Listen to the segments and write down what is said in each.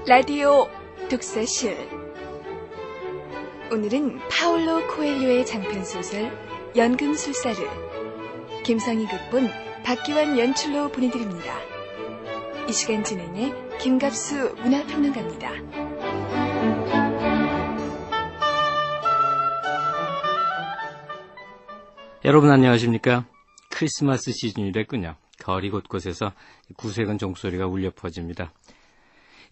라디오 독서실. 오늘은 파울로 코엘료의 장편소설 연금술사를 김성희 극본, 박기환 연출로 보내드립니다. 이 시간 진행해 김갑수 문화평론가입니다. 여러분 안녕하십니까? 크리스마스 시즌이 됐군요. 거리 곳곳에서 구색은 종소리가 울려 퍼집니다.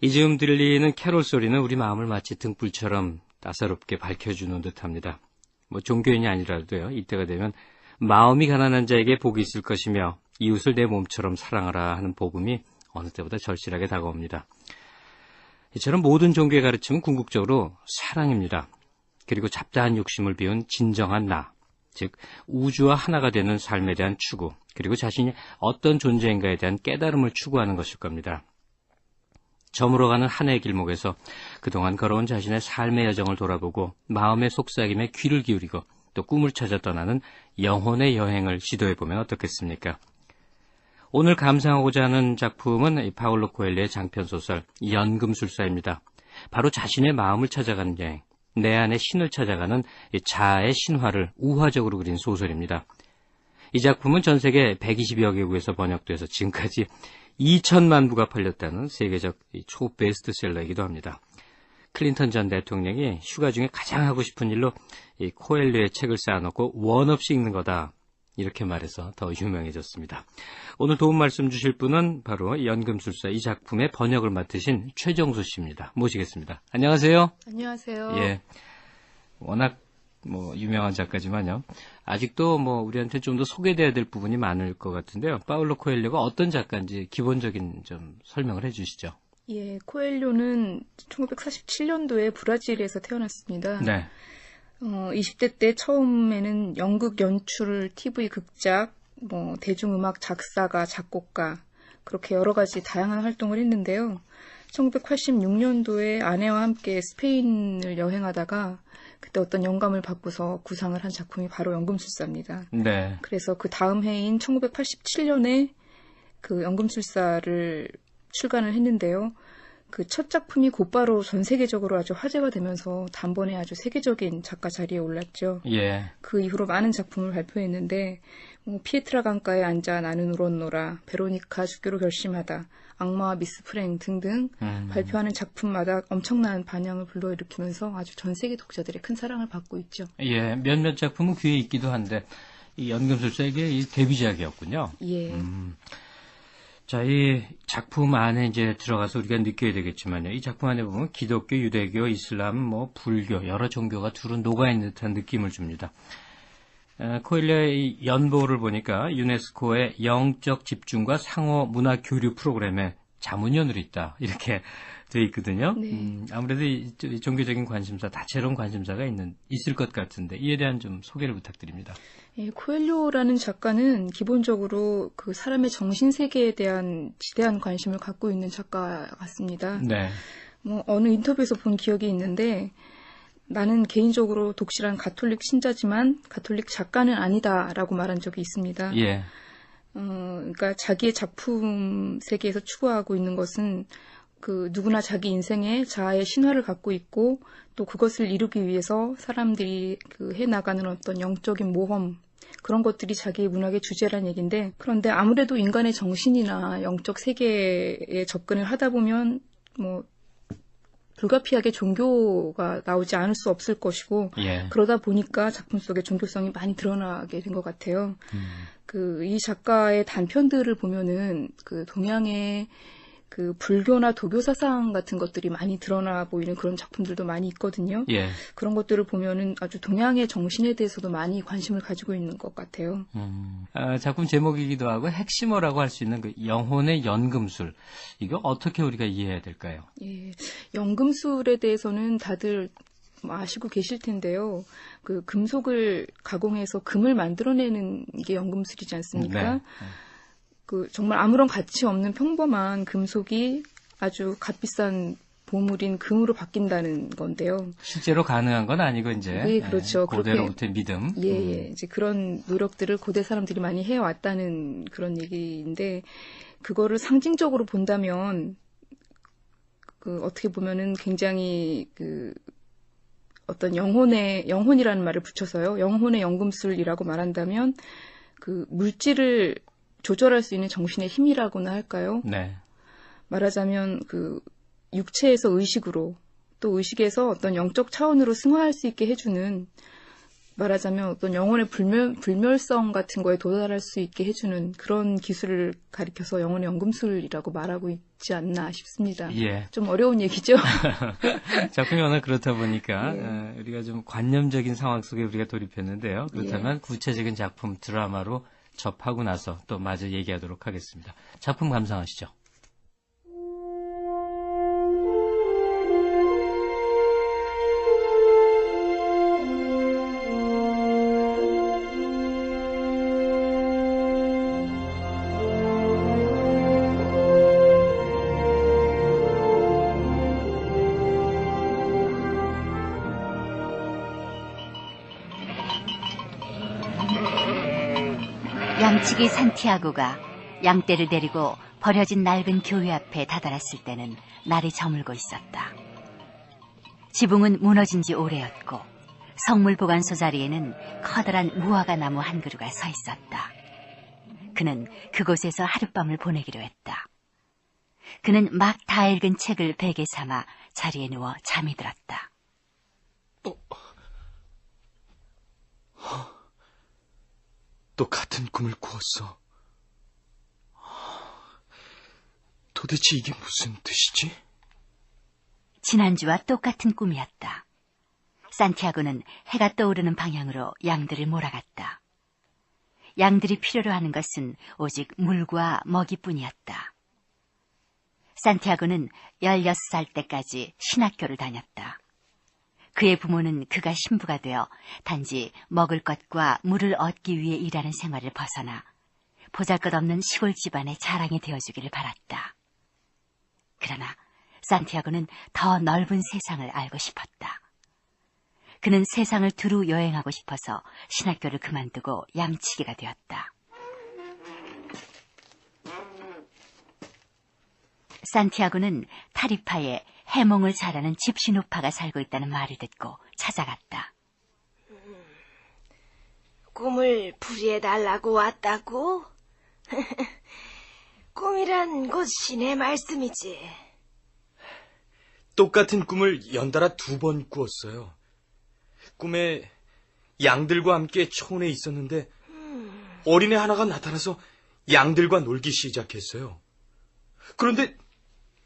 이 즈음 들리는 캐롤 소리는 우리 마음을 마치 등불처럼 따사롭게 밝혀주는 듯합니다. 종교인이 아니라도요, 이때가 되면 마음이 가난한 자에게 복이 있을 것이며 이웃을 내 몸처럼 사랑하라 하는 복음이 어느 때보다 절실하게 다가옵니다. 이처럼 모든 종교의 가르침은 궁극적으로 사랑입니다. 그리고 잡다한 욕심을 비운 진정한 나, 즉 우주와 하나가 되는 삶에 대한 추구, 그리고 자신이 어떤 존재인가에 대한 깨달음을 추구하는 것일 겁니다. 저물어가는 한 해의 길목에서 그동안 걸어온 자신의 삶의 여정을 돌아보고 마음의 속삭임에 귀를 기울이고 또 꿈을 찾아 떠나는 영혼의 여행을 시도해보면 어떻겠습니까? 오늘 감상하고자 하는 작품은 파울로 코엘료의 장편소설 연금술사입니다. 바로 자신의 마음을 찾아가는 여행, 내 안의 신을 찾아가는 자아의 신화를 우화적으로 그린 소설입니다. 이 작품은 전 세계 120여 개국에서 번역돼서 지금까지 2천만 부가 팔렸다는 세계적 초베스트셀러이기도 합니다. 클린턴 전 대통령이 휴가 중에 가장 하고 싶은 일로 이 코엘료의 책을 쌓아놓고 원 없이 읽는 거다, 이렇게 말해서 더 유명해졌습니다. 오늘 도움 말씀 주실 분은 바로 연금술사 이 작품의 번역을 맡으신 최정수 씨입니다. 모시겠습니다. 안녕하세요. 안녕하세요. 예, 워낙 유명한 작가지만요. 아직도 우리한테 좀 더 소개돼야 될 부분이 많을 것 같은데요. 파울로 코엘료가 어떤 작가인지 기본적인 좀 설명을 해주시죠. 예, 코엘료는 1947년도에 브라질에서 태어났습니다. 네. 20대 때 처음에는 연극 연출, TV 극작, 대중음악 작사가, 작곡가, 그렇게 여러 가지 다양한 활동을 했는데요. 1986년도에 아내와 함께 스페인을 여행하다가 그때 어떤 영감을 받고서 구상을 한 작품이 바로 연금술사입니다. 네. 그래서 그 다음 해인 1987년에 그 연금술사를 출간을 했는데요. 그 첫 작품이 곧바로 전 세계적으로 아주 화제가 되면서 단번에 아주 세계적인 작가 자리에 올랐죠. 예. 그 이후로 많은 작품을 발표했는데 피에트라 강가에 앉아 나는 울었노라, 베로니카 죽기로 결심하다, 악마와 미스 프랭 등등 발표하는 작품마다 엄청난 반향을 불러일으키면서 아주 전 세계 독자들의 큰 사랑을 받고 있죠. 예, 몇몇 작품은 귀에 있기도 한데 이 연금술사에게 이 데뷔작이었군요. 예. 자, 이 작품 안에 이제 들어가서 우리가 느껴야 되겠지만요. 이 작품 안에 보면 기독교, 유대교, 이슬람, 불교, 여러 종교가 두루 녹아있는 듯한 느낌을 줍니다. 코엘료의 연보를 보니까 유네스코의 영적 집중과 상호 문화 교류 프로그램에 자문위원으로 있다, 이렇게 되어 있거든요. 네. 아무래도 이 종교적인 관심사, 다채로운 관심사가 있을 것 같은데 이에 대한 좀 소개를 부탁드립니다. 예, 코엘료라는 작가는 기본적으로 그 사람의 정신세계에 대한 지대한 관심을 갖고 있는 작가 같습니다. 네. 어느 인터뷰에서 본 기억이 있는데, 나는 개인적으로 독실한 가톨릭 신자지만 가톨릭 작가는 아니다라고 말한 적이 있습니다. 예. 그러니까 자기의 작품 세계에서 추구하고 있는 것은 그 누구나 자기 인생에 자아의 신화를 갖고 있고 또 그것을 이루기 위해서 사람들이 그 해나가는 어떤 영적인 모험, 그런 것들이 자기의 문학의 주제란 얘기인데, 그런데 아무래도 인간의 정신이나 영적 세계에 접근을 하다 보면 불가피하게 종교가 나오지 않을 수 없을 것이고, 예. 그러다 보니까 작품 속에 종교성이 많이 드러나게 된 것 같아요. 이 작가의 단편들을 보면은 그 동양의 그 불교나 도교 사상 같은 것들이 많이 드러나 보이는 그런 작품들도 많이 있거든요. 예. 그런 것들을 보면은 아주 동양의 정신에 대해서도 많이 관심을 가지고 있는 것 같아요. 작품 제목이기도 하고 핵심어라고 할 수 있는 그 영혼의 연금술, 이거 어떻게 우리가 이해해야 될까요? 예, 연금술에 대해서는 다들 아시고 계실 텐데요. 그 금속을 가공해서 금을 만들어내는 게 연금술이지 않습니까? 네. 정말 아무런 가치 없는 평범한 금속이 아주 값비싼 보물인 금으로 바뀐다는 건데요. 실제로 가능한 건 아니고 이제. 네, 그렇죠. 고대로부터의 믿음. 예, 이제 그런 노력들을 고대 사람들이 많이 해왔다는 그런 얘기인데, 그거를 상징적으로 본다면 어떻게 보면은 굉장히 어떤 영혼이라는 말을 붙여서요. 영혼의 연금술이라고 말한다면 물질을 조절할 수 있는 정신의 힘이라고나 할까요? 네. 말하자면 육체에서 의식으로 또 의식에서 어떤 영적 차원으로 승화할 수 있게 해주는 말하자면 어떤 영혼의 불멸성 같은 거에 도달할 수 있게 해주는 그런 기술을 가리켜서 영혼의 연금술이라고 말하고 있지 않나 싶습니다. 예. 좀 어려운 얘기죠? 작품이 워낙 그렇다 보니까 예. 우리가 좀 관념적인 상황 속에 우리가 돌입했는데요. 그렇다면 구체적인 작품 드라마로 접하고 나서 또 마저 얘기하도록 하겠습니다. 작품 감상하시죠. 양치기 산티아고가 양떼를 데리고 버려진 낡은 교회 앞에 다다랐을 때는 날이 저물고 있었다. 지붕은 무너진 지 오래였고 성물 보관소 자리에는 커다란 무화과 나무 한 그루가 서 있었다. 그는 그곳에서 하룻밤을 보내기로 했다. 그는 막 다 읽은 책을 베개 삼아 자리에 누워 잠이 들었다. 또 같은 꿈을 꾸었어. 도대체 이게 무슨 뜻이지? 지난주와 똑같은 꿈이었다. 산티아고는 해가 떠오르는 방향으로 양들을 몰아갔다. 양들이 필요로 하는 것은 오직 물과 먹이뿐이었다. 산티아고는 16살 때까지 신학교를 다녔다. 그의 부모는 그가 신부가 되어 단지 먹을 것과 물을 얻기 위해 일하는 생활을 벗어나 보잘것없는 시골 집안의 자랑이 되어주기를 바랐다. 그러나 산티아고는 더 넓은 세상을 알고 싶었다. 그는 세상을 두루 여행하고 싶어서 신학교를 그만두고 양치기가 되었다. 산티아고는 타리파에 해몽을 잘하는 집신우파가 살고 있다는 말을 듣고 찾아갔다. 꿈을 풀이해달라고 왔다고? 꿈이란 곧 신의 말씀이지. 똑같은 꿈을 연달아 2번 꾸었어요. 꿈에 양들과 함께 초원에 있었는데 어린애 하나가 나타나서 양들과 놀기 시작했어요. 그런데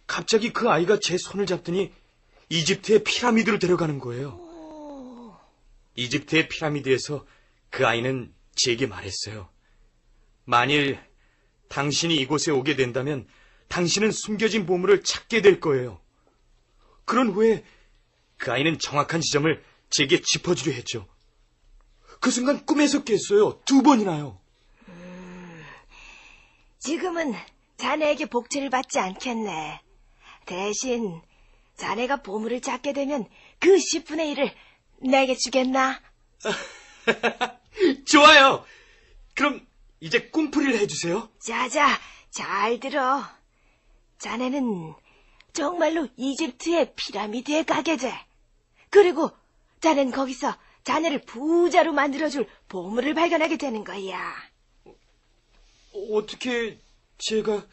갑자기 그 아이가 제 손을 잡더니 이집트의 피라미드로 데려가는 거예요. 이집트의 피라미드에서 그 아이는 제게 말했어요. 만일 당신이 이곳에 오게 된다면 당신은 숨겨진 보물을 찾게 될 거예요. 그런 후에 그 아이는 정확한 지점을 제게 짚어주려 했죠. 그 순간 꿈에서 깼어요. 2번이나요. 지금은 자네에게 복제를 받지 않겠네. 대신 자네가 보물을 찾게 되면 그 10분의 1을 내게 주겠나? 좋아요. 그럼 이제 꿈풀이를 해주세요. 자자, 잘 들어. 자네는 정말로 이집트의 피라미드에 가게 돼. 그리고 자넨 거기서 자네를 부자로 만들어줄 보물을 발견하게 되는 거야. 어떻게 제가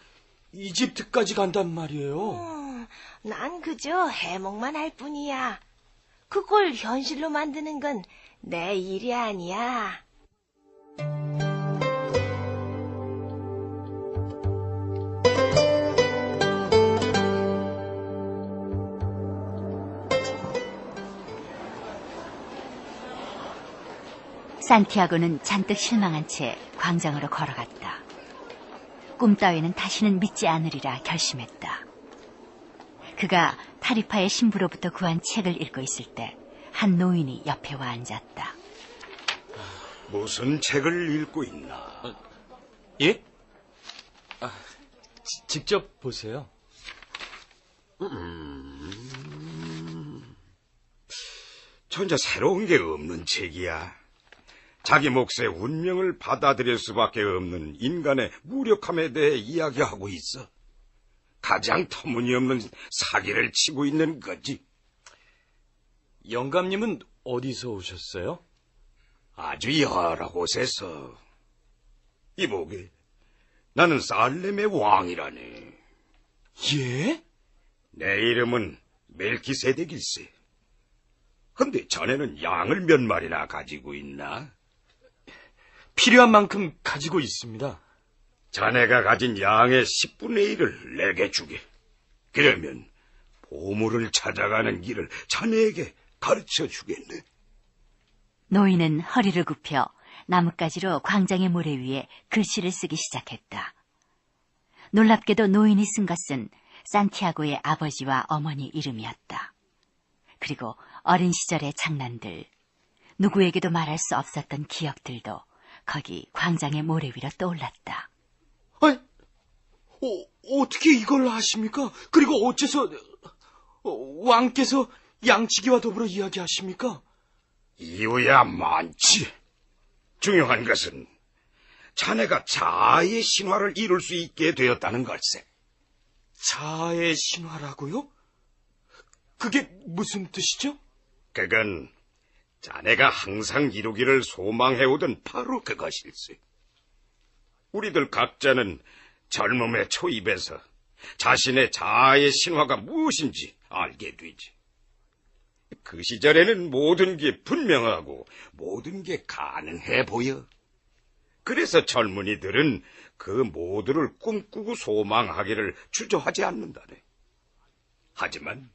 이집트까지 간단 말이에요? 난 그저 해몽만 할 뿐이야. 그걸 현실로 만드는 건 내 일이 아니야. 산티아고는 잔뜩 실망한 채 광장으로 걸어갔다. 꿈 따위는 다시는 믿지 않으리라 결심했다. 그가 타리파의 신부로부터 구한 책을 읽고 있을 때 한 노인이 옆에 와 앉았다. 무슨 책을 읽고 있나? 예? 직접 보세요. 전혀 새로운 게 없는 책이야. 자기 몫의 운명을 받아들일 수밖에 없는 인간의 무력함에 대해 이야기하고 있어. 가장 터무니없는 사기를 치고 있는 거지. 영감님은 어디서 오셨어요? 아주 여러 곳에서. 이보게, 나는 살렘의 왕이라네. 예? 내 이름은 멜키세덱일세. 근데 자네는 양을 몇 마리나 가지고 있나? 필요한 만큼 가지고 있습니다. 자네가 가진 양의 10분의 1을 내게 주게. 그러면 보물을 찾아가는 길을 자네에게 가르쳐 주겠네. 노인은 허리를 굽혀 나뭇가지로 광장의 모래 위에 글씨를 쓰기 시작했다. 놀랍게도 노인이 쓴 것은 산티아고의 아버지와 어머니 이름이었다. 그리고 어린 시절의 장난들, 누구에게도 말할 수 없었던 기억들도 거기 광장의 모래 위로 떠올랐다. 아니, 어떻게 이걸 아십니까? 그리고 어째서 왕께서 양치기와 더불어 이야기하십니까? 이유야 많지. 중요한 것은 자네가 자아의 신화를 이룰 수 있게 되었다는 걸세. 자아의 신화라고요? 그게 무슨 뜻이죠? 그건 자네가 항상 이루기를 소망해오던 바로 그것일세. 우리들 각자는 젊음의 초입에서 자신의 자아의 신화가 무엇인지 알게 되지. 그 시절에는 모든 게 분명하고 모든 게 가능해 보여. 그래서 젊은이들은 그 모두를 꿈꾸고 소망하기를 주저하지 않는다네. 하지만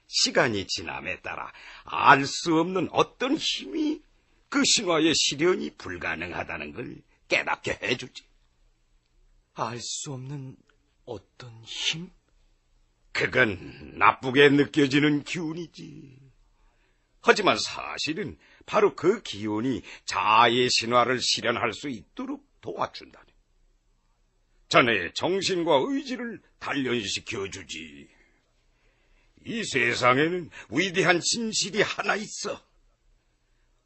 시간이 지남에 따라 알 수 없는 어떤 힘이 그 신화의 실현이 불가능하다는 걸 깨닫게 해주지. 알 수 없는 어떤 힘? 그건 나쁘게 느껴지는 기운이지. 하지만 사실은 바로 그 기운이 자아의 신화를 실현할 수 있도록 도와준다네. 자네의 정신과 의지를 단련시켜주지. 이 세상에는 위대한 진실이 하나 있어.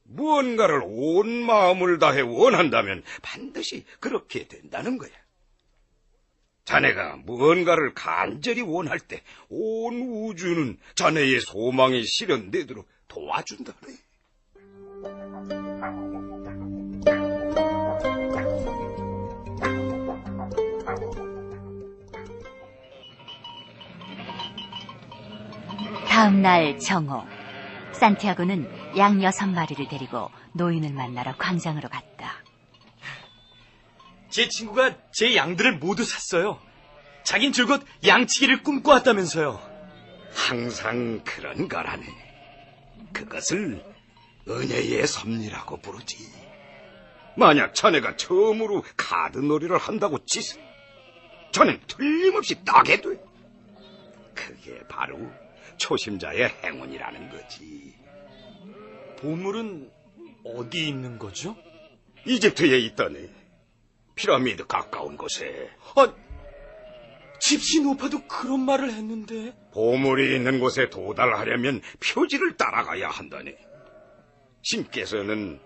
무언가를 온 마음을 다해 원한다면 반드시 그렇게 된다는 거야. 자네가 무언가를 간절히 원할 때 온 우주는 자네의 소망이 실현되도록 도와준다네. 다음 날 정오, 산티아고는 양 6마리를 데리고 노인을 만나러 광장으로 갔다. 제 친구가 제 양들을 모두 샀어요. 자긴 줄곧 양치기를 꿈꿔왔다면서요. 항상 그런 거라네. 그것을 은혜의 섭리라고 부르지. 만약 자네가 처음으로 카드놀이를 한다고 치세, 자넨 틀림없이 따게 돼. 그게 바로 초심자의 행운이라는 거지. 보물은 어디 있는 거죠? 이집트에 있다네. 피라미드 가까운 곳에. 아, 집시 노파도 그런 말을 했는데. 보물이 있는 곳에 도달하려면 표지를 따라가야 한다네. 신께서는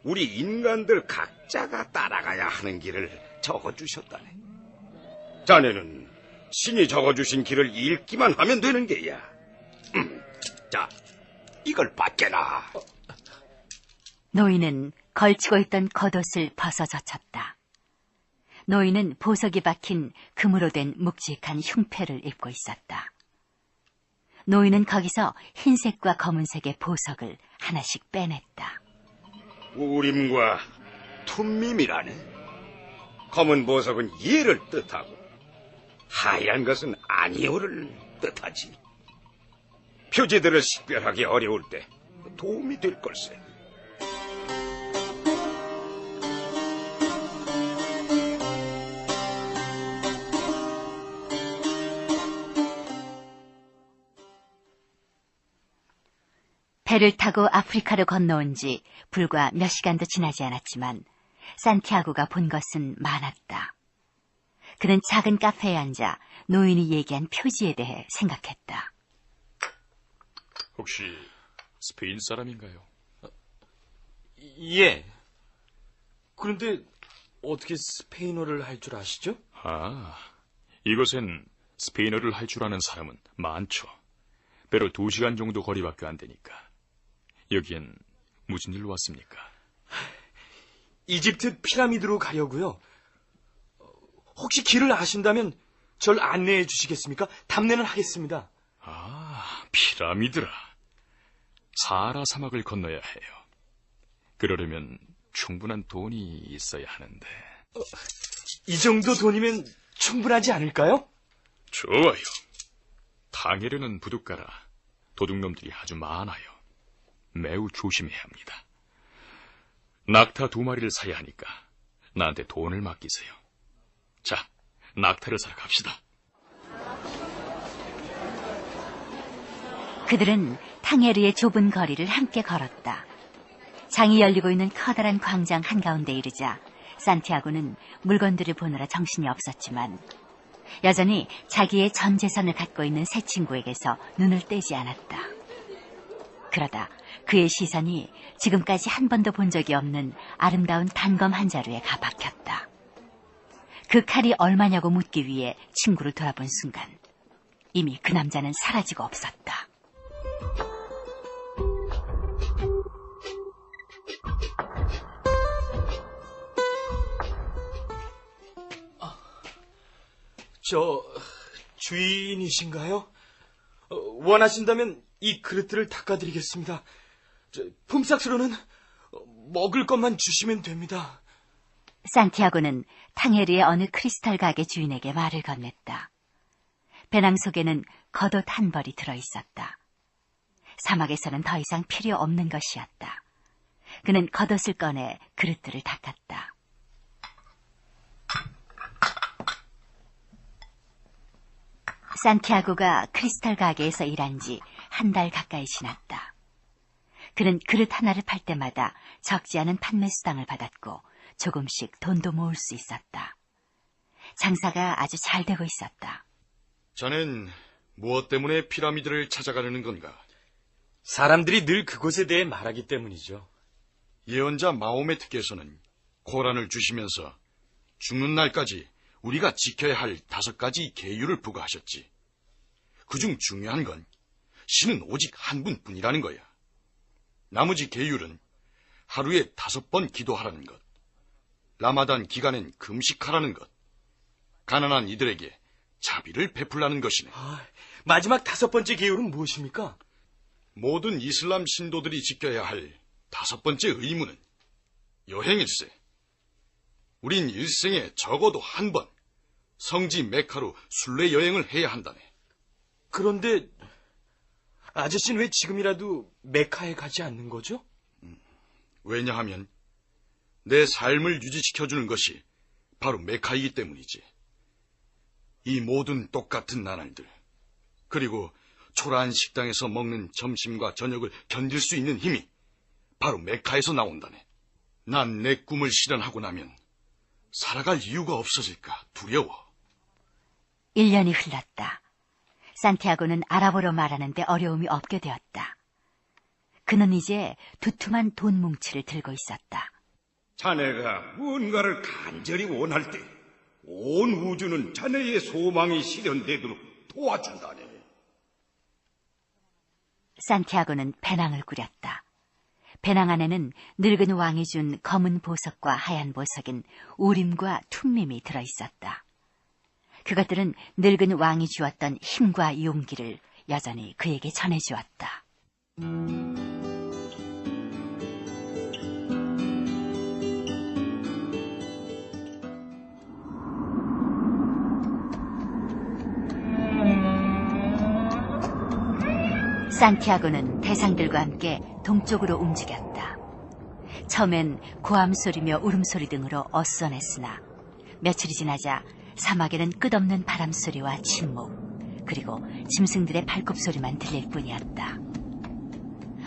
우리 인간들 각자가 따라가야 하는 길을 적어주셨다네. 자네는 신이 적어주신 길을 읽기만 하면 되는 게야. 자, 이걸 받게나. 노인은 걸치고 있던 겉옷을 벗어 젖혔다. 노인은 보석이 박힌 금으로 된 묵직한 흉패를 입고 있었다. 노인은 거기서 흰색과 검은색의 보석을 하나씩 빼냈다. 우림과 툼밈이라네. 검은 보석은 예를 뜻하고 하얀 것은 아니오를 뜻하지. 표지들을 식별하기 어려울 때 도움이 될 걸세. 배를 타고 아프리카로 건너온 지 불과 몇 시간도 지나지 않았지만 산티아고가 본 것은 많았다. 그는 작은 카페에 앉아 노인이 얘기한 표지에 대해 생각했다. 혹시 스페인 사람인가요? 예. 그런데 어떻게 스페인어를 할 줄 아시죠? 아, 이곳엔 스페인어를 할 줄 아는 사람은 많죠. 배로 2시간 정도 거리밖에 안 되니까. 여기엔 무슨 일로 왔습니까? 이집트 피라미드로 가려고요. 혹시 길을 아신다면 절 안내해 주시겠습니까? 답례는 하겠습니다. 아, 피라미드라. 사하라 사막을 건너야 해요. 그러려면 충분한 돈이 있어야 하는데. 이 정도 돈이면 충분하지 않을까요? 좋아요. 탕헤르는 부둣가라 도둑놈들이 아주 많아요. 매우 조심해야 합니다. 낙타 2마리를 사야 하니까 나한테 돈을 맡기세요. 자, 낙타를 사러 갑시다. 그들은 탕헤르의 좁은 거리를 함께 걸었다. 장이 열리고 있는 커다란 광장 한가운데 이르자 산티아고는 물건들을 보느라 정신이 없었지만 여전히 자기의 전 재산을 갖고 있는 새 친구에게서 눈을 떼지 않았다. 그러다 그의 시선이 지금까지 한 번도 본 적이 없는 아름다운 단검 한 자루에 가박혔다. 그 칼이 얼마냐고 묻기 위해 친구를 돌아본 순간 이미 그 남자는 사라지고 없었다. 저 주인이신가요? 원하신다면 이 그릇들을 닦아드리겠습니다. 품삯으로는 먹을 것만 주시면 됩니다. 산티아고는 탕헤르의 어느 크리스탈 가게 주인에게 말을 건넸다. 배낭 속에는 겉옷 한 벌이 들어있었다. 사막에서는 더 이상 필요 없는 것이었다. 그는 겉옷을 꺼내 그릇들을 닦았다. 산티아고가 크리스탈 가게에서 일한 지 한 달 가까이 지났다. 그는 그릇 하나를 팔 때마다 적지 않은 판매 수당을 받았고 조금씩 돈도 모을 수 있었다. 장사가 아주 잘 되고 있었다. 자넨 무엇 때문에 피라미드를 찾아가려는 건가? 사람들이 늘 그곳에 대해 말하기 때문이죠. 예언자 마호메트께서는 코란을 주시면서 죽는 날까지 우리가 지켜야 할 5가지 계율을 부과하셨지. 그중 중요한 건 신은 오직 한 분뿐이라는 거야. 나머지 계율은 하루에 5번 기도하라는 것, 라마단 기간엔 금식하라는 것, 가난한 이들에게 자비를 베풀라는 것이네. 마지막 5번째 계율은 무엇입니까? 모든 이슬람 신도들이 지켜야 할 5번째 의무는 여행일세. 우린 일생에 적어도 한 번 성지 메카로 순례 여행을 해야 한다네. 그런데 아저씨는 왜 지금이라도 메카에 가지 않는 거죠? 왜냐하면 내 삶을 유지시켜주는 것이 바로 메카이기 때문이지. 이 모든 똑같은 나날들, 그리고 초라한 식당에서 먹는 점심과 저녁을 견딜 수 있는 힘이 바로 메카에서 나온다네. 난 내 꿈을 실현하고 나면 살아갈 이유가 없어질까 두려워. 1년이 흘렀다. 산티아고는 아랍어로 말하는데 어려움이 없게 되었다. 그는 이제 두툼한 돈 뭉치를 들고 있었다. 자네가 무언가를 간절히 원할 때 온 우주는 자네의 소망이 실현되도록 도와준다네. 산티아고는 배낭을 꾸렸다. 배낭 안에는 늙은 왕이 준 검은 보석과 하얀 보석인 우림과 툼밈이 들어있었다. 그것들은 늙은 왕이 주었던 힘과 용기를 여전히 그에게 전해주었다. 산티아고는 대상들과 함께 동쪽으로 움직였다. 처음엔 고함 소리며 울음소리 등으로 어수선했으나 며칠이 지나자 사막에는 끝없는 바람 소리와 침묵, 그리고 짐승들의 발굽 소리만 들릴 뿐이었다.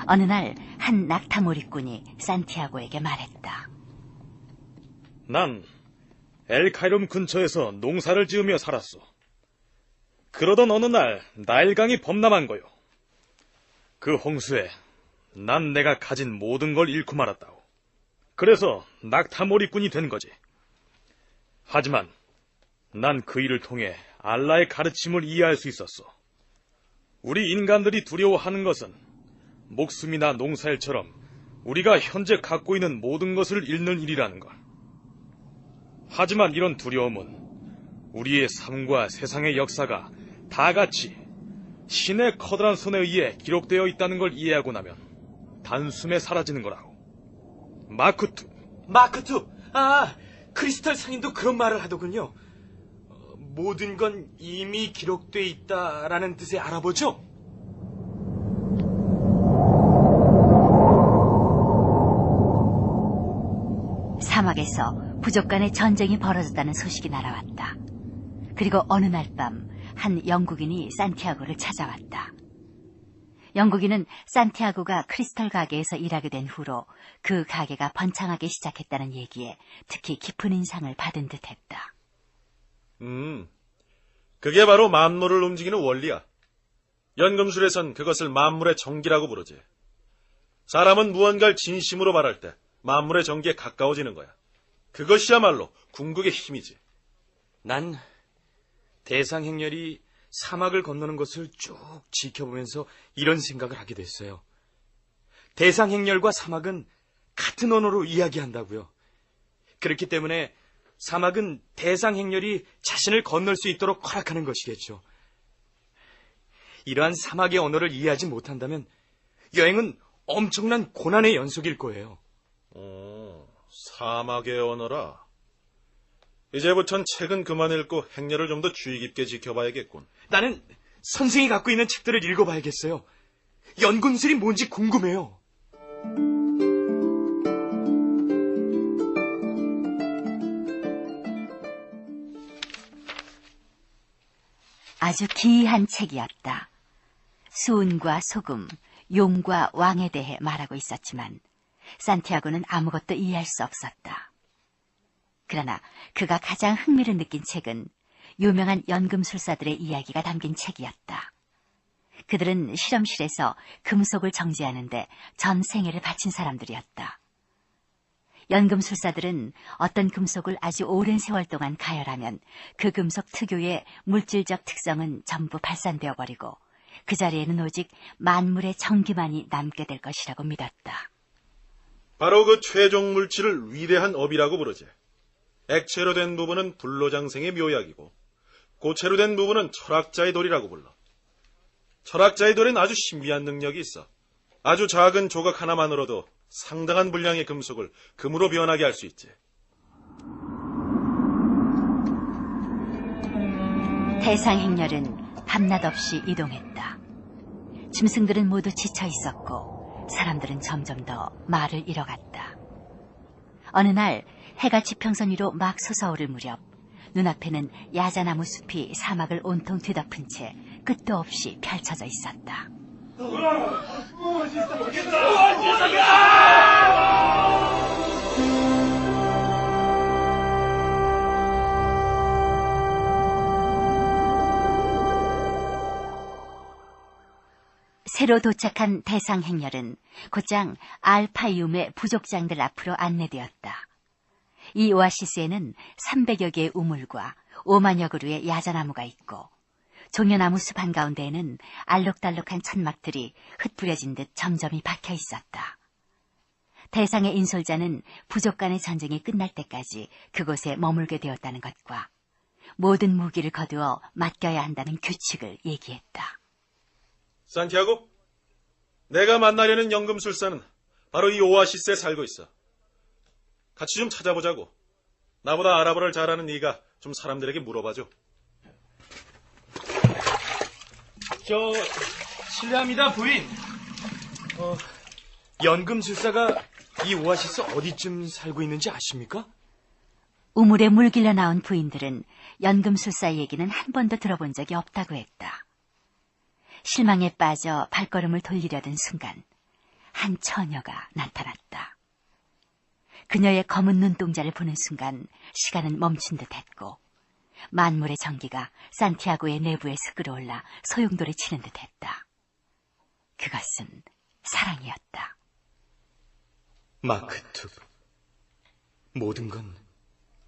어느 날 한 낙타몰이꾼이 산티아고에게 말했다. 난 엘카이롬 근처에서 농사를 지으며 살았어. 그러던 어느 날 나일강이 범람한 거요. 그 홍수에 난 내가 가진 모든 걸 잃고 말았다오. 그래서 낙타몰이꾼이 된 거지. 하지만 난 그 일을 통해 알라의 가르침을 이해할 수 있었어. 우리 인간들이 두려워하는 것은 목숨이나 농사일처럼 우리가 현재 갖고 있는 모든 것을 잃는 일이라는 것. 하지만 이런 두려움은 우리의 삶과 세상의 역사가 다 같이 신의 커다란 손에 의해 기록되어 있다는 걸 이해하고 나면 단숨에 사라지는 거라고. 마크투! 아, 크리스탈 상인도 그런 말을 하더군요. 모든 건 이미 기록돼 있다라는 뜻의 알아보죠? 사막에서 부족 간의 전쟁이 벌어졌다는 소식이 날아왔다. 그리고 어느 날 밤 한 영국인이 산티아고를 찾아왔다. 영국인은 산티아고가 크리스털 가게에서 일하게 된 후로 그 가게가 번창하기 시작했다는 얘기에 특히 깊은 인상을 받은 듯했다. 그게 바로 만물을 움직이는 원리야. 연금술에선 그것을 만물의 정기라고 부르지. 사람은 무언가를 진심으로 바랄 때 만물의 정기에 가까워지는 거야. 그것이야말로 궁극의 힘이지. 난 대상행렬이 사막을 건너는 것을 쭉 지켜보면서 이런 생각을 하게 됐어요. 대상행렬과 사막은 같은 언어로 이야기한다고요. 그렇기 때문에 사막은 대상행렬이 자신을 건널 수 있도록 허락하는 것이겠죠. 이러한 사막의 언어를 이해하지 못한다면 여행은 엄청난 고난의 연속일 거예요. 사막의 언어라. 이제부턴 책은 그만 읽고 행렬을 좀 더 주의 깊게 지켜봐야겠군. 나는 선생이 갖고 있는 책들을 읽어봐야겠어요. 연금술이 뭔지 궁금해요. 아주 기이한 책이었다. 수은과 소금, 용과 왕에 대해 말하고 있었지만 산티아고는 아무것도 이해할 수 없었다. 그러나 그가 가장 흥미를 느낀 책은 유명한 연금술사들의 이야기가 담긴 책이었다. 그들은 실험실에서 금속을 정지하는데 전 생애를 바친 사람들이었다. 연금술사들은 어떤 금속을 아주 오랜 세월 동안 가열하면 그 금속 특유의 물질적 특성은 전부 발산되어 버리고 그 자리에는 오직 만물의 정기만이 남게 될 것이라고 믿었다. 바로 그 최종 물질을 위대한 업이라고 부르지. 액체로 된 부분은 불로장생의 묘약이고 고체로 된 부분은 철학자의 돌이라고 불러. 철학자의 돌엔 아주 신비한 능력이 있어. 아주 작은 조각 하나만으로도 상당한 분량의 금속을 금으로 변하게 할 수 있지. 대상행렬은 밤낮 없이 이동했다. 짐승들은 모두 지쳐 있었고 사람들은 점점 더 말을 잃어갔다. 어느 날 해가 지평선 위로 막 솟아오를 무렵 눈앞에는 야자나무 숲이 사막을 온통 뒤덮은 채 끝도 없이 펼쳐져 있었다. 새로 도착한 대상행렬은 곧장 알파이움의 부족장들 앞으로 안내되었다. 이 오아시스에는 300여 개의 우물과 5만여 그루의 야자나무가 있고 종려나무 숲 한가운데에는 알록달록한 천막들이 흩뿌려진 듯 점점이 박혀 있었다. 대상의 인솔자는 부족 간의 전쟁이 끝날 때까지 그곳에 머물게 되었다는 것과 모든 무기를 거두어 맡겨야 한다는 규칙을 얘기했다. 산티아고, 내가 만나려는 연금술사는 바로 이 오아시스에 살고 있어. 같이 좀 찾아보자고. 나보다 아랍어를 잘하는 네가 좀 사람들에게 물어봐줘. 실례합니다, 부인. 연금술사가 이 오아시스 어디쯤 살고 있는지 아십니까? 우물에 물길러 나온 부인들은 연금술사 얘기는 한 번도 들어본 적이 없다고 했다. 실망에 빠져 발걸음을 돌리려던 순간 한 처녀가 나타났다. 그녀의 검은 눈동자를 보는 순간 시간은 멈춘 듯했고 만물의 전기가 산티아고의 내부에서 끌어올라 소용돌이 치는 듯했다. 그것은 사랑이었다. 마크투, 모든 건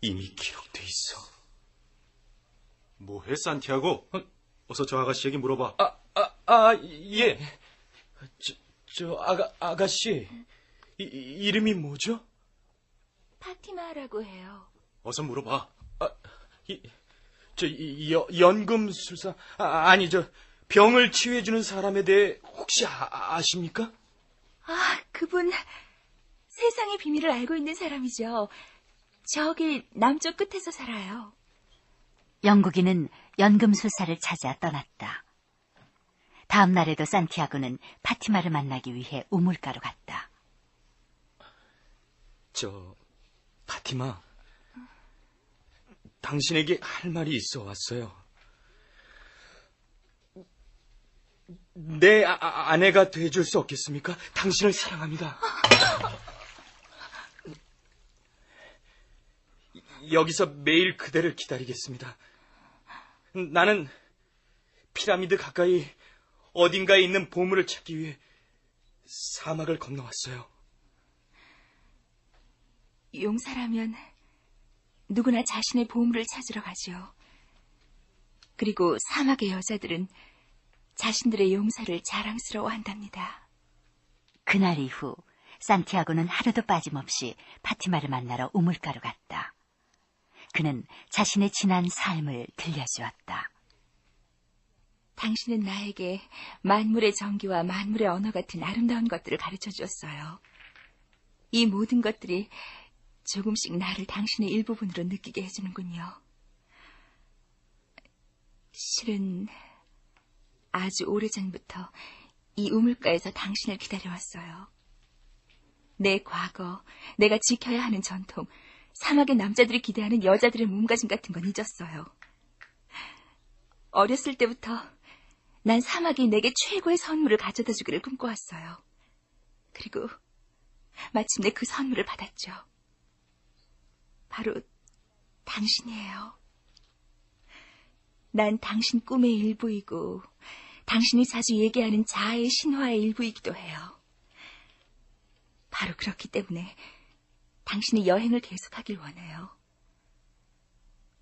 이미 기록돼 있어. 뭐해, 산티아고? 어서 저 아가씨에게 물어봐. 예. 아가씨. 이름이 뭐죠? 파티마라고 해요. 어서 물어봐. 연금술사, 병을 치유해주는 사람에 대해 혹시 아십니까? 그분 세상의 비밀을 알고 있는 사람이죠. 저기 남쪽 끝에서 살아요. 영국인은 연금술사를 찾아 떠났다. 다음 날에도 산티아고는 파티마를 만나기 위해 우물가로 갔다. 파티마, 당신에게 할 말이 있어 왔어요. 내 아내가 돼줄 수 없겠습니까? 당신을 사랑합니다. 여기서 매일 그대를 기다리겠습니다. 나는 피라미드 가까이 어딘가에 있는 보물을 찾기 위해 사막을 건너왔어요. 용사라면 누구나 자신의 보물을 찾으러 가죠. 그리고 사막의 여자들은 자신들의 용사를 자랑스러워한답니다. 그날 이후 산티아고는 하루도 빠짐없이 파티마를 만나러 우물가로 갔다. 그는 자신의 지난 삶을 들려주었다. 당신은 나에게 만물의 정기와 만물의 언어 같은 아름다운 것들을 가르쳐 주었어요. 이 모든 것들이 조금씩 나를 당신의 일부분으로 느끼게 해주는군요. 실은 아주 오래전부터 이 우물가에서 당신을 기다려왔어요. 내 과거, 내가 지켜야 하는 전통, 사막의 남자들이 기대하는 여자들의 몸가짐 같은 건 잊었어요. 어렸을 때부터 난 사막이 내게 최고의 선물을 가져다 주기를 꿈꿔왔어요. 그리고 마침내 그 선물을 받았죠. 바로 당신이에요. 난 당신 꿈의 일부이고 당신이 자주 얘기하는 자아의 신화의 일부이기도 해요. 바로 그렇기 때문에 당신이 여행을 계속하길 원해요.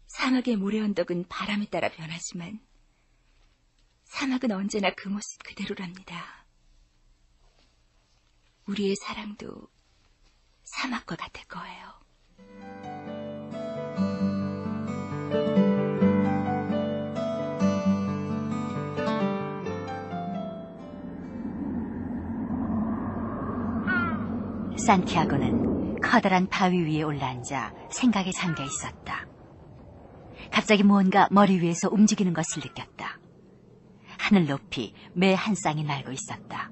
사막의 모래 언덕은 바람에 따라 변하지만 사막은 언제나 그 모습 그대로랍니다. 우리의 사랑도 사막과 같을 거예요. 산티아고는 커다란 바위 위에 올라앉아 생각에 잠겨 있었다. 갑자기 무언가 머리 위에서 움직이는 것을 느꼈다. 하늘 높이 매 한 쌍이 날고 있었다.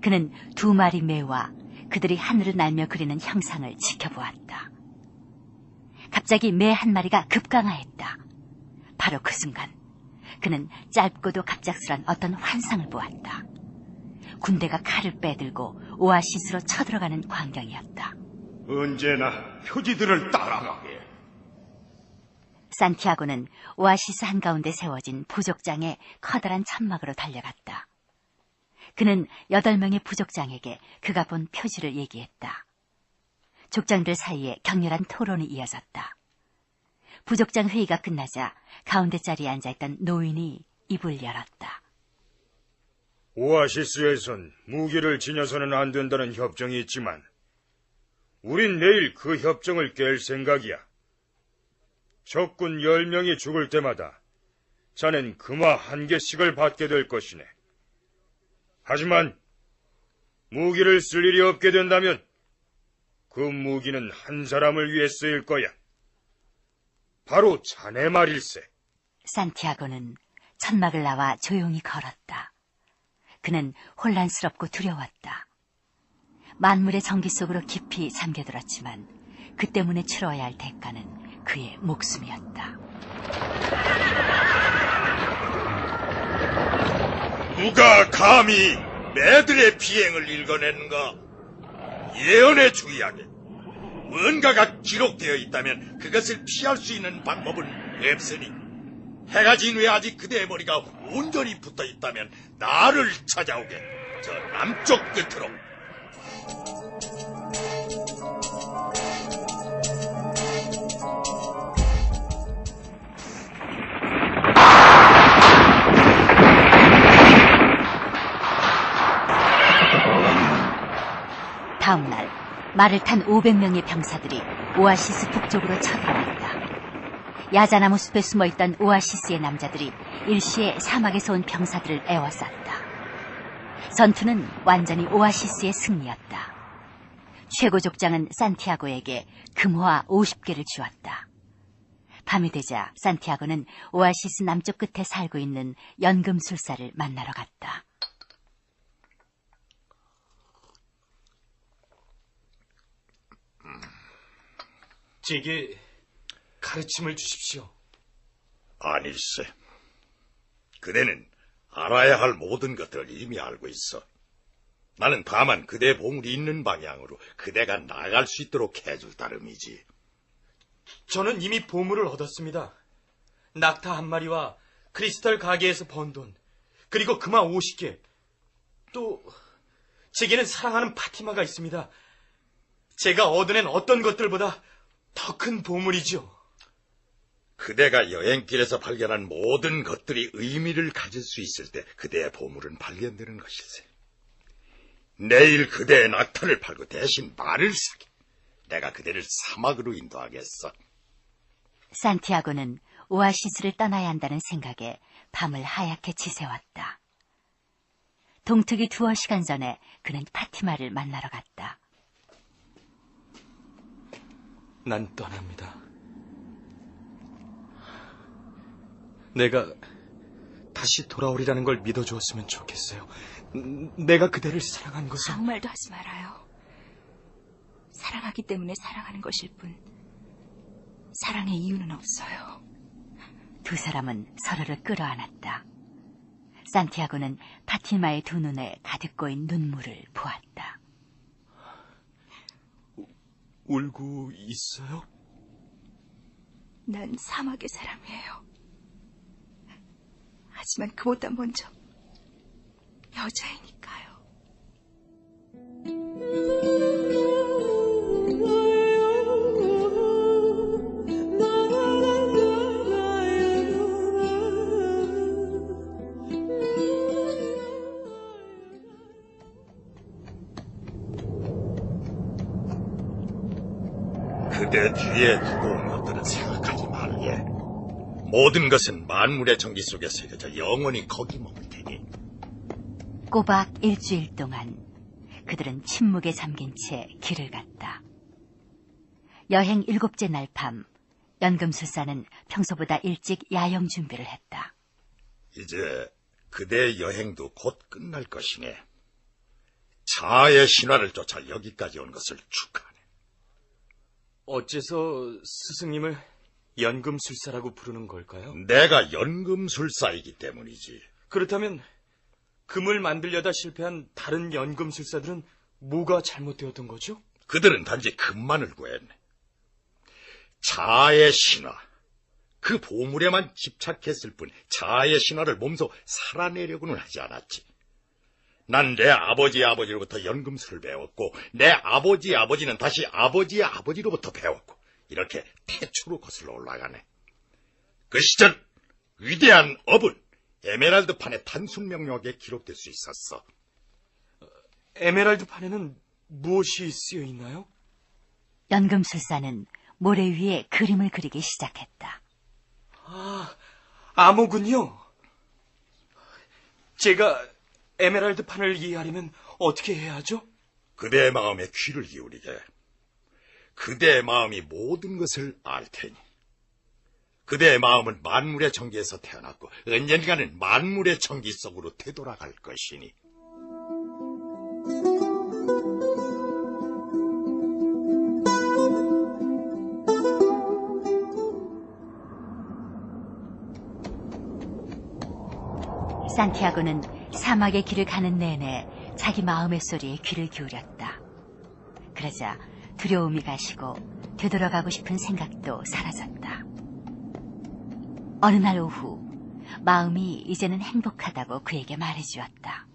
그는 2마리 매와 그들이 하늘을 날며 그리는 형상을 지켜보았다. 갑자기 매 한 마리가 급강하했다. 바로 그 순간 그는 짧고도 갑작스런 어떤 환상을 보았다. 군대가 칼을 빼들고 오아시스로 쳐들어가는 광경이었다. 언제나 표지들을 따라가게. 산티아고는 오아시스 한가운데 세워진 부족장의 커다란 천막으로 달려갔다. 그는 8명의 부족장에게 그가 본 표지를 얘기했다. 족장들 사이에 격렬한 토론이 이어졌다. 부족장 회의가 끝나자 가운데 자리에 앉아있던 노인이 입을 열었다. 오아시스에선 무기를 지녀서는 안 된다는 협정이 있지만 우린 내일 그 협정을 깰 생각이야. 적군 10명이 죽을 때마다 자넨 금화 1개씩을 받게 될 것이네. 하지만 무기를 쓸 일이 없게 된다면 그 무기는 한 사람을 위해 쓰일 거야. 바로 자네 말일세. 산티아고는 천막을 나와 조용히 걸었다. 그는 혼란스럽고 두려웠다. 만물의 정기 속으로 깊이 잠겨들었지만 그 때문에 치러야 할 대가는 그의 목숨이었다. 누가 감히 매들의 비행을 읽어내는가? 예언에 주의하게. 뭔가가 기록되어 있다면 그것을 피할 수 있는 방법은 없으니 해가 진 후에 아직 그대의 머리가 온전히 붙어 있다면 나를 찾아오게. 저 남쪽 끝으로. 다음 날 말을 탄 500명의 병사들이 오아시스 북쪽으로 쳐들어갔다. 야자나무 숲에 숨어있던 오아시스의 남자들이 일시에 사막에서 온 병사들을 에워쌌다. 전투는 완전히 오아시스의 승리였다. 최고 족장은 산티아고에게 금화 50개를 주었다. 밤이 되자 산티아고는 오아시스 남쪽 끝에 살고 있는 연금술사를 만나러 갔다. 제게 가르침을 주십시오. 아니세. 그대는 알아야 할 모든 것들을 이미 알고 있어. 나는 다만 그대의 보물이 있는 방향으로 그대가 나아갈 수 있도록 해줄 따름이지. 저는 이미 보물을 얻었습니다. 낙타 한 마리와 크리스탈 가게에서 번 돈, 그리고 금화 50개. 또 제게는 사랑하는 파티마가 있습니다. 제가 얻어낸 어떤 것들보다 더 큰 보물이죠. 그대가 여행길에서 발견한 모든 것들이 의미를 가질 수 있을 때 그대의 보물은 발견되는 것일세. 내일 그대의 낙타를 팔고 대신 말을 사게. 내가 그대를 사막으로 인도하겠어. 산티아고는 오아시스를 떠나야 한다는 생각에 밤을 하얗게 지새웠다. 동특이 2시간 전에 그는 파티마를 만나러 갔다. 난 떠납니다. 내가 다시 돌아오리라는 걸 믿어주었으면 좋겠어요. 내가 그대를 사랑한 것은... 아무 말도 하지 말아요. 사랑하기 때문에 사랑하는 것일 뿐 사랑의 이유는 없어요. 두 사람은 서로를 끌어안았다. 산티아고는 파티마의 두 눈에 가득 고인 눈물을 보았다. 울고 있어요? 난 사막의 사람이에요. 하지만 그보다 먼저 여자이니까요. 그대 뒤에 두고 온 것들은 생각하지 말게. 모든 것은 만물의 전기 속에 새겨져 영원히 거기 머물 테니. 꼬박 일주일 동안 그들은 침묵에 잠긴 채 길을 갔다. 여행 7째 날 밤, 연금술사는 평소보다 일찍 야영 준비를 했다. 이제 그대의 여행도 곧 끝날 것이네. 자아의 신화를 쫓아 여기까지 온 것을 축하하네. 어째서 스승님을 연금술사라고 부르는 걸까요? 내가 연금술사이기 때문이지. 그렇다면 금을 만들려다 실패한 다른 연금술사들은 뭐가 잘못되었던 거죠? 그들은 단지 금만을 구했네. 자아의 신화, 그 보물에만 집착했을 뿐 자아의 신화를 몸소 살아내려고는 하지 않았지. 난 내 아버지의 아버지로부터 연금술을 배웠고 내 아버지의 아버지는 다시 아버지의 아버지로부터 배웠고 이렇게 태초로 거슬러 올라가네. 그 시절 위대한 업은 에메랄드 판의 단순 명료하게 기록될 수 있었어. 에메랄드 판에는 무엇이 쓰여 있나요? 연금술사는 모래 위에 그림을 그리기 시작했다. 아, 암호군요. 제가 에메랄드 판을 이해하려면 어떻게 해야 하죠? 그대의 마음에 귀를 기울이게. 그대의 마음이 모든 것을 알 테니. 그대의 마음은 만물의 전기에서 태어났고 언젠가는 만물의 전기 속으로 되돌아갈 것이니. 산티아고는 사막의 길을 가는 내내 자기 마음의 소리에 귀를 기울였다. 그러자 두려움이 가시고 되돌아가고 싶은 생각도 사라졌다. 어느 날 오후 마음이 이제는 행복하다고 그에게 말해주었다.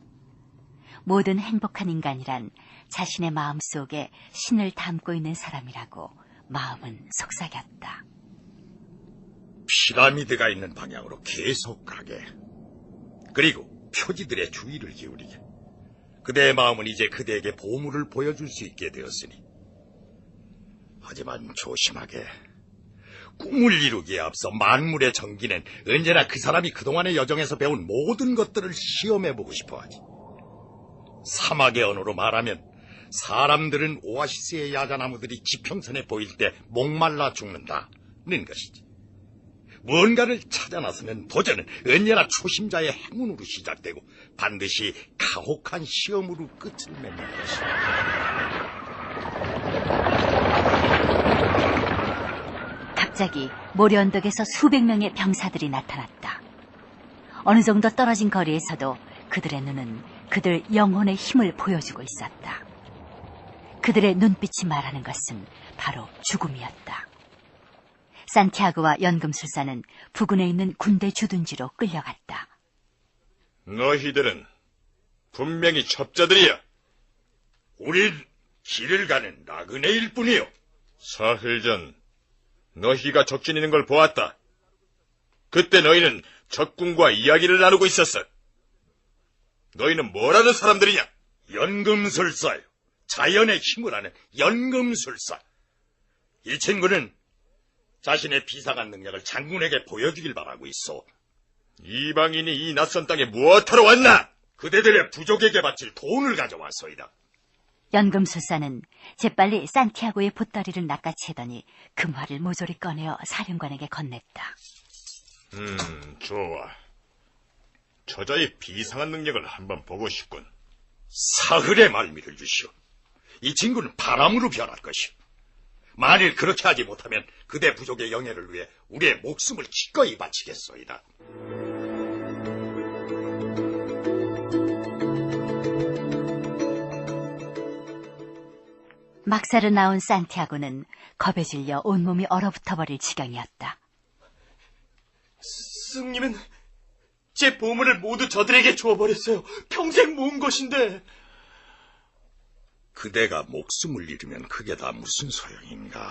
모든 행복한 인간이란 자신의 마음속에 신을 담고 있는 사람이라고 마음은 속삭였다. 피라미드가 있는 방향으로 계속 가게. 그리고 표지들의 주의를 기울이게. 그대의 마음은 이제 그대에게 보물을 보여줄 수 있게 되었으니. 하지만 조심하게. 꿈을 이루기에 앞서 만물의 정기는 언제나 그 사람이 그동안의 여정에서 배운 모든 것들을 시험해보고 싶어하지. 사막의 언어로 말하면 사람들은 오아시스의 야자나무들이 지평선에 보일 때 목말라 죽는다는 것이지. 무언가를 찾아 나서면 도전은 언제나 초심자의 행운으로 시작되고 반드시 가혹한 시험으로 끝을 맺는 것이다. 갑자기 모래 언덕에서 수백 명의 병사들이 나타났다. 어느 정도 떨어진 거리에서도 그들의 눈은 그들 영혼의 힘을 보여주고 있었다. 그들의 눈빛이 말하는 것은 바로 죽음이었다. 산티아고와 연금술사는 부근에 있는 군대 주둔지로 끌려갔다. 너희들은 분명히 첩자들이야. 우린 길을 가는 나그네일 뿐이요. 사흘 전 너희가 적진이는 걸 보았다. 그때 너희는 적군과 이야기를 나누고 있었어. 너희는 뭘 하는 사람들이냐? 연금술사요. 자연의 힘을 아는 연금술사. 이 친구는 자신의 비상한 능력을 장군에게 보여주길 바라고 있어. 이방인이 이 낯선 땅에 무엇하러 왔나? 그대들의 부족에게 바칠 돈을 가져왔소이다. 연금술사는 재빨리 산티아고의 봇다리를 낚아채더니 금화를 모조리 꺼내어 사령관에게 건넸다. 좋아. 저자의 비상한 능력을 한번 보고 싶군. 사흘의 말미를 주시오. 이 친구는 바람으로 변할 것이오. 만일 그렇게 하지 못하면 그대 부족의 영예를 위해 우리의 목숨을 기꺼이 바치겠소이다. 막사로 나온 산티아고는 겁에 질려 온몸이 얼어붙어버릴 지경이었다. 스승님은 제 보물을 모두 저들에게 주어버렸어요. 평생 모은 것인데. 그대가 목숨을 잃으면 그게 다 무슨 소용인가.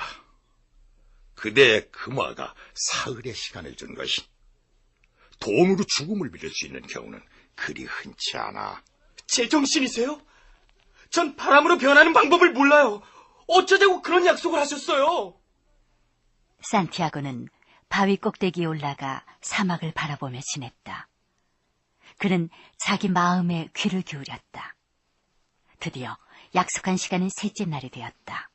그대의 금화가 사흘의 시간을 준 것이. 돈으로 죽음을 빌릴 수 있는 경우는 그리 흔치 않아. 제정신이세요? 전 바람으로 변하는 방법을 몰라요. 어쩌자고 그런 약속을 하셨어요? 산티아고는 바위 꼭대기에 올라가 사막을 바라보며 지냈다. 그는 자기 마음에 귀를 기울였다. 드디어 약속한 시간은 셋째 날이 되었다.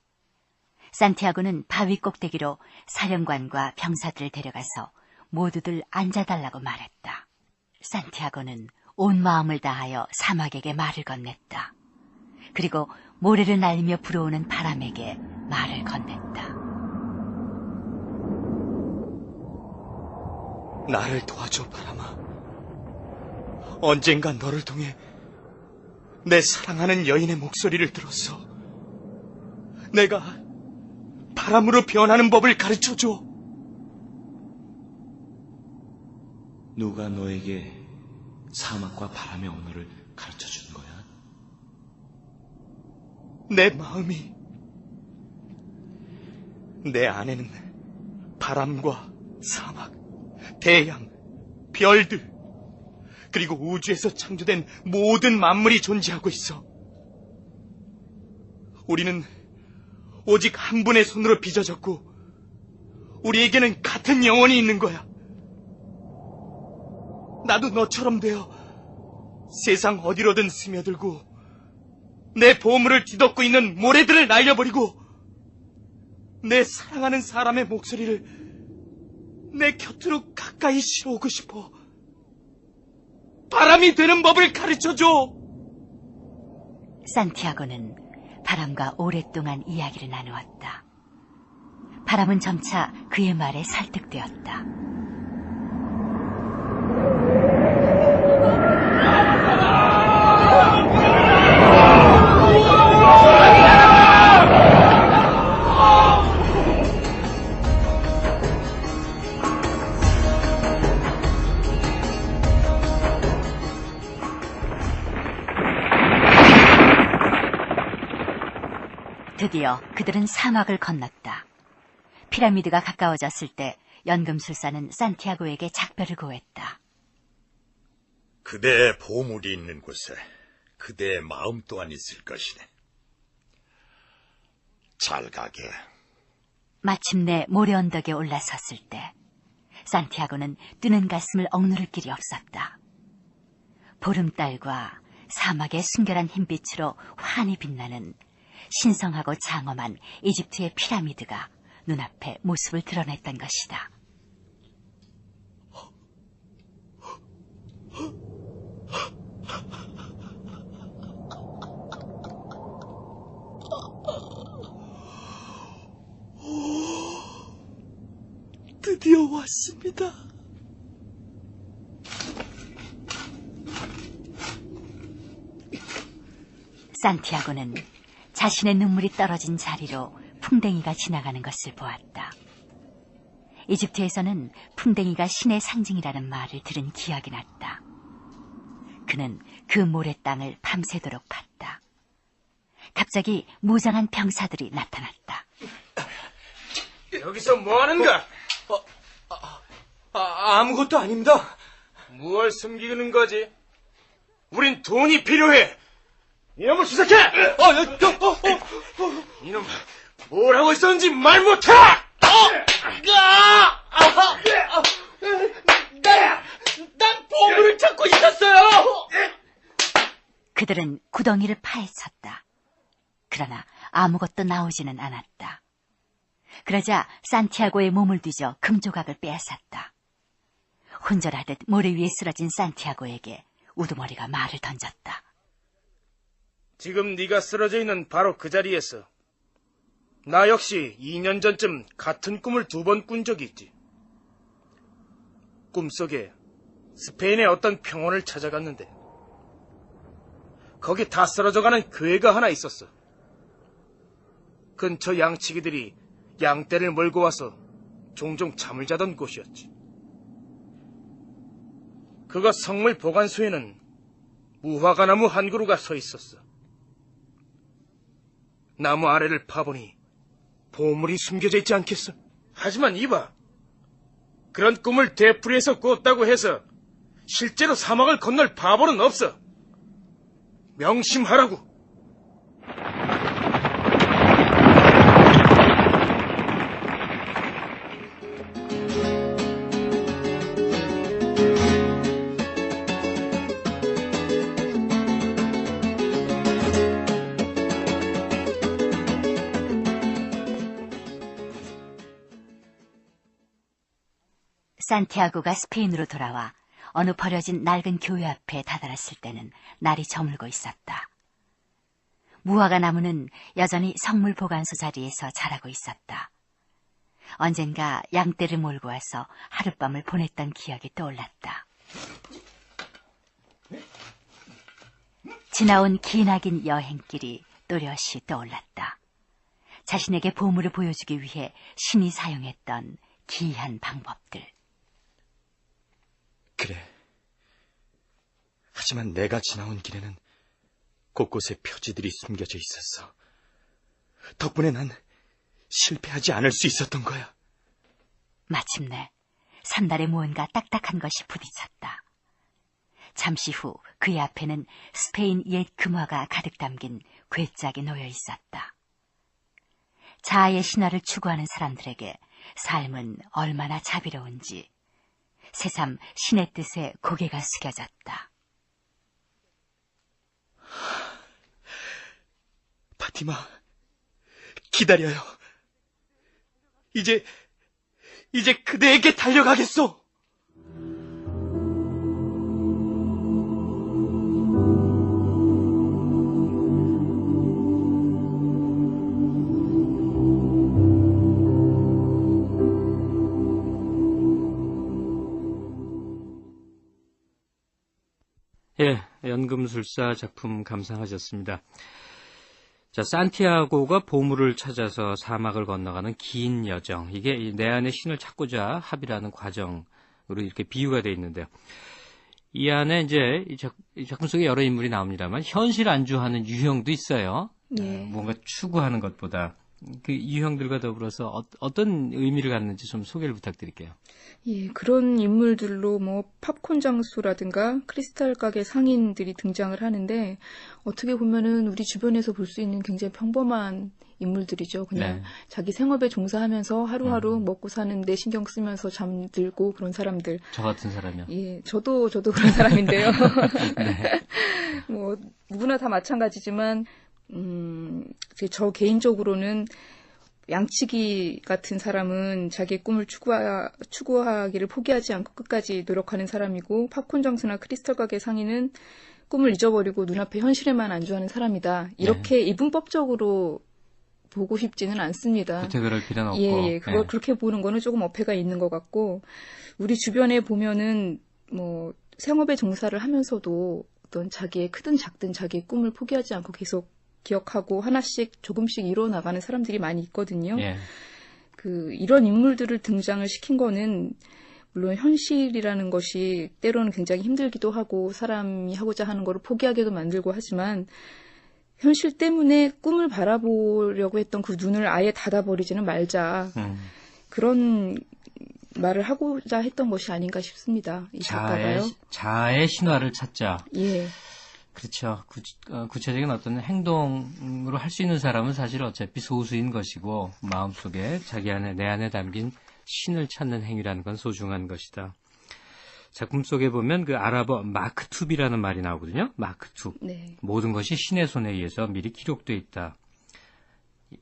산티아고는 바위 꼭대기로 사령관과 병사들을 데려가서 모두들 앉아달라고 말했다. 산티아고는 온 마음을 다하여 사막에게 말을 건넸다. 그리고 모래를 날리며 불어오는 바람에게 말을 건넸다. 나를 도와줘, 바람아. 언젠가 너를 통해 내 사랑하는 여인의 목소리를 들었어. 내가 바람으로 변하는 법을 가르쳐줘. 누가 너에게 사막과 바람의 언어를 가르쳐준 거야? 내 마음이. 내 안에는 바람과 사막, 태양, 별들, 그리고 우주에서 창조된 모든 만물이 존재하고 있어. 우리는 오직 한 분의 손으로 빚어졌고 우리에게는 같은 영혼이 있는 거야. 나도 너처럼 되어 세상 어디로든 스며들고 내 보물을 뒤덮고 있는 모래들을 날려버리고 내 사랑하는 사람의 목소리를 내 곁으로 가까이 실어오고 싶어. 바람이 되는 법을 가르쳐줘. 산티아고는 바람과 오랫동안 이야기를 나누었다. 바람은 점차 그의 말에 설득되었다. 드디어 그들은 사막을 건넜다. 피라미드가 가까워졌을 때 연금술사는 산티아고에게 작별을 고했다. 그대의 보물이 있는 곳에 그대의 마음 또한 있을 것이네. 잘 가게. 마침내 모래 언덕에 올라섰을 때 산티아고는 뜨는 가슴을 억누를 길이 없었다. 보름달과 사막의 순결한 흰빛으로 환히 빛나는 신성하고 장엄한 이집트의 피라미드가 눈앞에 모습을 드러냈던 것이다. 드디어 왔습니다. 산티아고는 자신의 눈물이 떨어진 자리로 풍뎅이가 지나가는 것을 보았다. 이집트에서는 풍뎅이가 신의 상징이라는 말을 들은 기억이 났다. 그는 그 모래 땅을 밤새도록 팠다. 갑자기 무장한 병사들이 나타났다. 여기서 뭐 하는가? 아무것도 아닙니다. 무얼 숨기는 거지? 우린 돈이 필요해. 이놈을 수색해! 이놈 뭘 하고 있었는지 말 못해! 난 보물을 찾고 있었어요! 그들은 구덩이를 파헤쳤다. 그러나 아무것도 나오지는 않았다. 그러자 산티아고의 몸을 뒤져 금조각을 빼앗았다. 혼절하듯 모래 위에 쓰러진 산티아고에게 우두머리가 말을 던졌다. 지금 네가 쓰러져 있는 바로 그 자리에서 나 역시 2년 전쯤 같은 꿈을 2번 꾼 적이 있지. 꿈속에 스페인의 어떤 평원을 찾아갔는데 거기 다 쓰러져가는 교회가 하나 있었어. 근처 양치기들이 양떼를 몰고 와서 종종 잠을 자던 곳이었지. 그가 성물 보관소에는 무화과나무 한 그루가 서 있었어. 나무 아래를 파보니 보물이 숨겨져 있지 않겠어? 하지만 이봐, 그런 꿈을 되풀이해서 꿨다고 해서 실제로 사막을 건널 바보는 없어. 명심하라고. 산티아고가 스페인으로 돌아와 어느 버려진 낡은 교회 앞에 다다랐을 때는 날이 저물고 있었다. 무화과 나무는 여전히 성물 보관소 자리에서 자라고 있었다. 언젠가 양떼를 몰고 와서 하룻밤을 보냈던 기억이 떠올랐다. 지나온 기나긴 여행길이 또렷이 떠올랐다. 자신에게 보물을 보여주기 위해 신이 사용했던 기이한 방법들. 그래. 하지만 내가 지나온 길에는 곳곳에 표지들이 숨겨져 있었어. 덕분에 난 실패하지 않을 수 있었던 거야. 마침내 산달에 무언가 딱딱한 것이 부딪혔다. 잠시 후 그의 앞에는 스페인 옛 금화가 가득 담긴 괴짝이 놓여 있었다. 자아의 신화를 추구하는 사람들에게 삶은 얼마나 자비로운지 새삼 신의 뜻에 고개가 숙여졌다. 파티마, 기다려요. 이제 그대에게 달려가겠소. 예, 연금술사 작품 감상하셨습니다. 자, 산티아고가 보물을 찾아서 사막을 건너가는 긴 여정. 이게 내 안의 신을 찾고자 합의라는 과정으로 이렇게 비유가 되어 있는데요. 이 안에 이제 이 작품 속에 여러 인물이 나옵니다만 현실 안주하는 유형도 있어요. 예. 뭔가 추구하는 것보다 그 유형들과 더불어서 어떤 의미를 갖는지 좀 소개를 부탁드릴게요. 예, 그런 인물들로 뭐 팝콘 장수라든가 크리스탈 가게 상인들이 등장을 하는데 어떻게 보면은 우리 주변에서 볼 수 있는 굉장히 평범한 인물들이죠. 그냥 네. 자기 생업에 종사하면서 하루하루 먹고 사는데 신경 쓰면서 잠들고 그런 사람들. 저 같은 사람이요. 예, 저도 그런 사람인데요. 네. 뭐 누구나 다 마찬가지지만 저 개인적으로는 양치기 같은 사람은 자기의 꿈을 추구하기를 포기하지 않고 끝까지 노력하는 사람이고 팝콘 장수나 크리스탈 가게 상인은 꿈을 잊어버리고 눈앞의 현실에만 안주하는 사람이다. 이렇게 이분법적으로 보고 싶지는 않습니다. 그렇게 그럴 필요는 없고. 예, 그걸 그렇게 보는 거는 조금 어폐가 있는 것 같고 우리 주변에 보면은 뭐 생업에 종사를 하면서도 어떤 자기의 크든 작든 자기의 꿈을 포기하지 않고 계속 기억하고 하나씩 조금씩 이루어 나가는 사람들이 많이 있거든요. 예. 이런 인물들을 등장을 시킨 거는 물론 현실이라는 것이 때로는 굉장히 힘들기도 하고 사람이 하고자 하는 거를 포기하게도 만들고 하지만 현실 때문에 꿈을 바라보려고 했던 그 눈을 아예 닫아버리지는 말자. 그런 말을 하고자 했던 것이 아닌가 싶습니다. 이 작가가요. 자아의 신화를 찾자. 예. 그렇죠. 구체적인 어떤 행동으로 할 수 있는 사람은 사실 어차피 소수인 것이고 마음속에 내 안에 담긴 신을 찾는 행위라는 건 소중한 것이다. 작품 속에 보면 그 아랍어 마크 투비라는 말이 나오거든요. 마크 투. 네. 모든 것이 신의 손에 의해서 미리 기록되어 있다.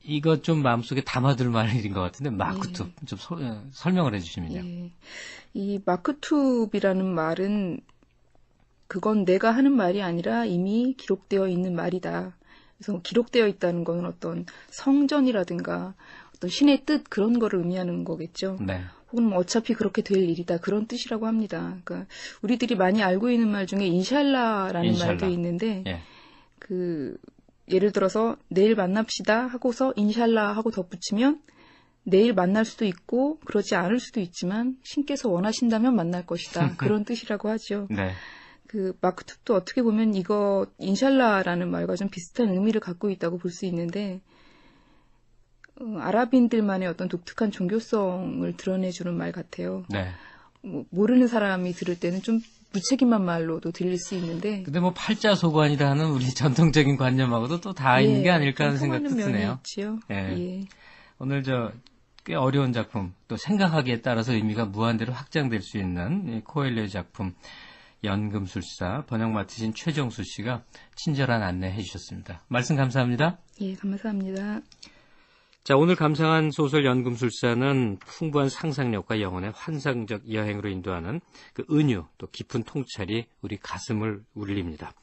이거 좀 마음속에 담아둘 말인 것 같은데 마크 투. 좀 설명을 해주시면요. 예. 이 마크 투비라는 말은 그건 내가 하는 말이 아니라 이미 기록되어 있는 말이다. 그래서 기록되어 있다는 건 어떤 성전이라든가 어떤 신의 뜻 그런 거를 의미하는 거겠죠. 네. 혹은 뭐 어차피 그렇게 될 일이다 그런 뜻이라고 합니다. 그러니까 우리들이 많이 알고 있는 말 중에 인샬라라는 말도 있는데 예. 예를 들어서 내일 만납시다 하고서 인샬라 하고 덧붙이면 내일 만날 수도 있고 그러지 않을 수도 있지만 신께서 원하신다면 만날 것이다. 그런 뜻이라고 하죠. 네. 마크 툭도 어떻게 보면 이거 인샬라라는 말과 좀 비슷한 의미를 갖고 있다고 볼 수 있는데 아랍인들만의 어떤 독특한 종교성을 드러내주는 말 같아요. 네. 모르는 사람이 들을 때는 좀 무책임한 말로도 들릴 수 있는데. 근데 뭐 팔자소관이라 하는 우리 전통적인 관념하고도 또 다 있는 게 아닐까 하는 생각도 드네요. 있지요. 예. 예. 오늘 꽤 어려운 작품, 또 생각하기에 따라서 의미가 무한대로 확장될 수 있는 이 코엘료의 작품 연금술사 번역 맡으신 최정수 씨가 친절한 안내해 주셨습니다. 말씀 감사합니다. 예, 감사합니다. 자, 오늘 감상한 소설 연금술사는 풍부한 상상력과 영혼의 환상적 여행으로 인도하는 그 은유 또 깊은 통찰이 우리 가슴을 울립니다.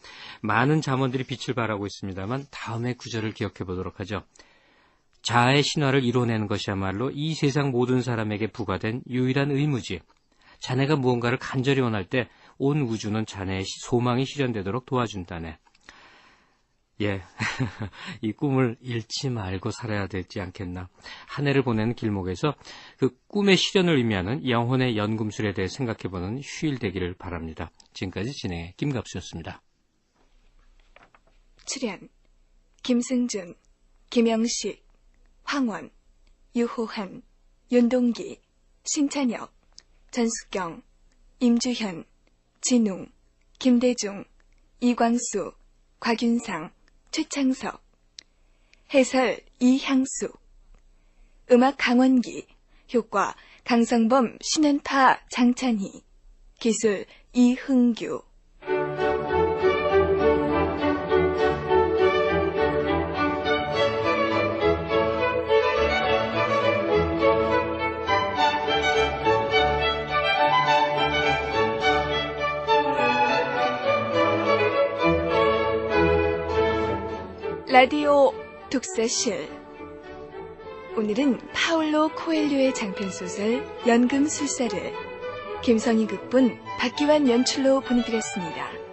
많은 잠언들이 빛을 발하고 있습니다만 다음의 구절을 기억해 보도록 하죠. 자아의 신화를 이뤄내는 것이야말로 이 세상 모든 사람에게 부과된 유일한 의무지. 자네가 무언가를 간절히 원할 때 온 우주는 자네의 소망이 실현되도록 도와준다네. 예, 이 꿈을 잃지 말고 살아야 되지 않겠나. 한 해를 보내는 길목에서 그 꿈의 실현을 의미하는 영혼의 연금술에 대해 생각해보는 휴일 되기를 바랍니다. 지금까지 진행의 김갑수였습니다. 출연 김승준, 김영식, 황원, 유호한, 윤동기, 신찬혁, 전숙경, 임주현, 진웅, 김대중, 이광수, 곽윤상, 최창석. 해설 이향수. 음악 강원기. 효과 강성범, 신현파, 장찬희. 기술 이흥규. 라디오 독서실. 오늘은 파울로 코엘료의 장편소설 연금술사를 김성희 극본, 박기환 연출로 보내드렸습니다.